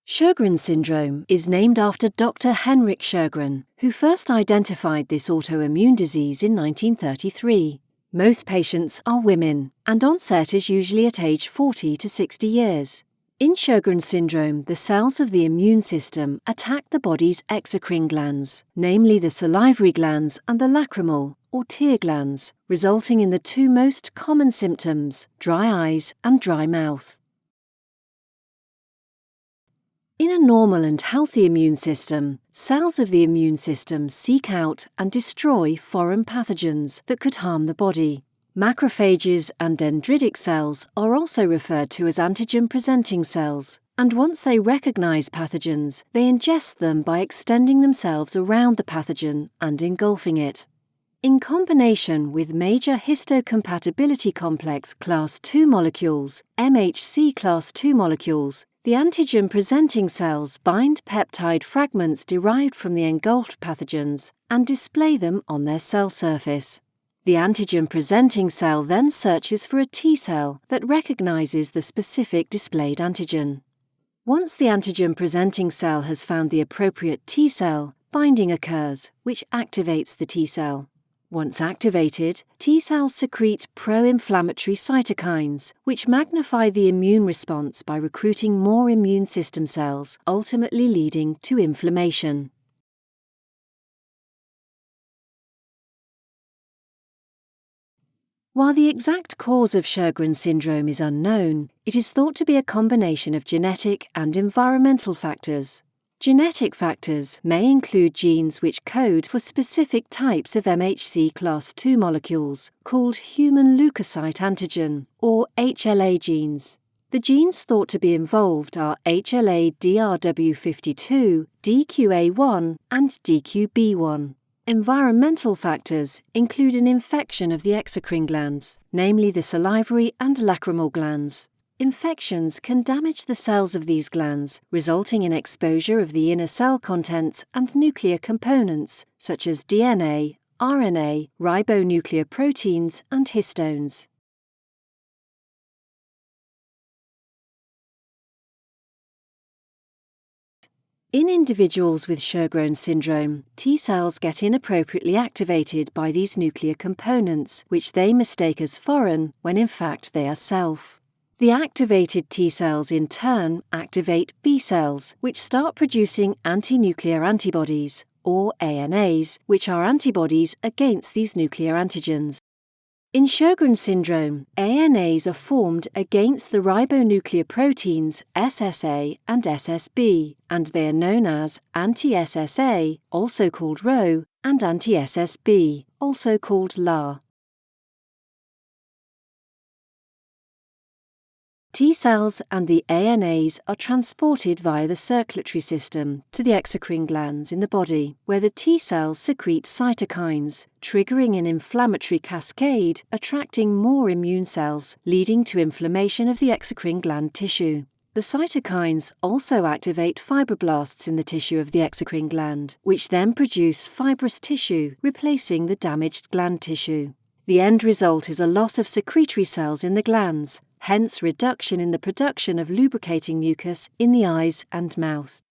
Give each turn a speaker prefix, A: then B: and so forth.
A: Sjogren's syndrome is named after Dr. Henrik Sjögren, who first identified this autoimmune disease in 1933. Most patients are women, and onset is usually at age 40 to 60 years. In Sjogren's syndrome, the cells of the immune system attack the body's exocrine glands, namely the salivary glands and the lacrimal, or tear glands, resulting in the two most common symptoms, dry eyes and dry mouth. In a normal and healthy immune system, cells of the immune system seek out and destroy foreign pathogens that could harm the body. Macrophages and dendritic cells are also referred to as antigen-presenting cells, and once they recognize pathogens, they ingest them by extending themselves around the pathogen and engulfing it. In combination with major histocompatibility complex class II molecules, MHC class II molecules, the antigen-presenting cells bind peptide fragments derived from the engulfed pathogens and display them on their cell surface. The antigen-presenting cell then searches for a T cell that recognizes the specific displayed antigen. Once the antigen-presenting cell has found the appropriate T cell, binding occurs, which activates the T cell. Once activated, T cells secrete pro-inflammatory cytokines, which magnify the immune response by recruiting more immune system cells, ultimately leading to inflammation. While the exact cause of Sjogren's syndrome is unknown, it is thought to be a combination of genetic and environmental factors. Genetic factors may include genes which code for specific types of MHC class II molecules, called human leukocyte antigen, or HLA genes. The genes thought to be involved are HLA-DRW52, DQA1, and DQB1. Environmental factors include an infection of the exocrine glands, namely the salivary and lacrimal glands. Infections can damage the cells of these glands, resulting in exposure of the inner cell contents and nuclear components, such as DNA, RNA, ribonucleoproteins, and histones. In individuals with Sjogren's syndrome, T cells get inappropriately activated by these nuclear components, which they mistake as foreign when in fact they are self. The activated T cells in turn activate B cells, which start producing anti-nuclear antibodies, or ANAs, which are antibodies against these nuclear antigens. In Sjogren's syndrome, ANAs are formed against the ribonucleoproteins SSA and SSB, and they are known as anti-SSA, also called Rho, and anti-SSB, also called La. T cells and the ANAs are transported via the circulatory system to the exocrine glands in the body, where the T cells secrete cytokines, triggering an inflammatory cascade, attracting more immune cells, leading to inflammation of the exocrine gland tissue. The cytokines also activate fibroblasts in the tissue of the exocrine gland, which then produce fibrous tissue, replacing the damaged gland tissue. The end result is a loss of secretory cells in the glands, hence reduction in the production of lubricating mucus in the eyes and mouth.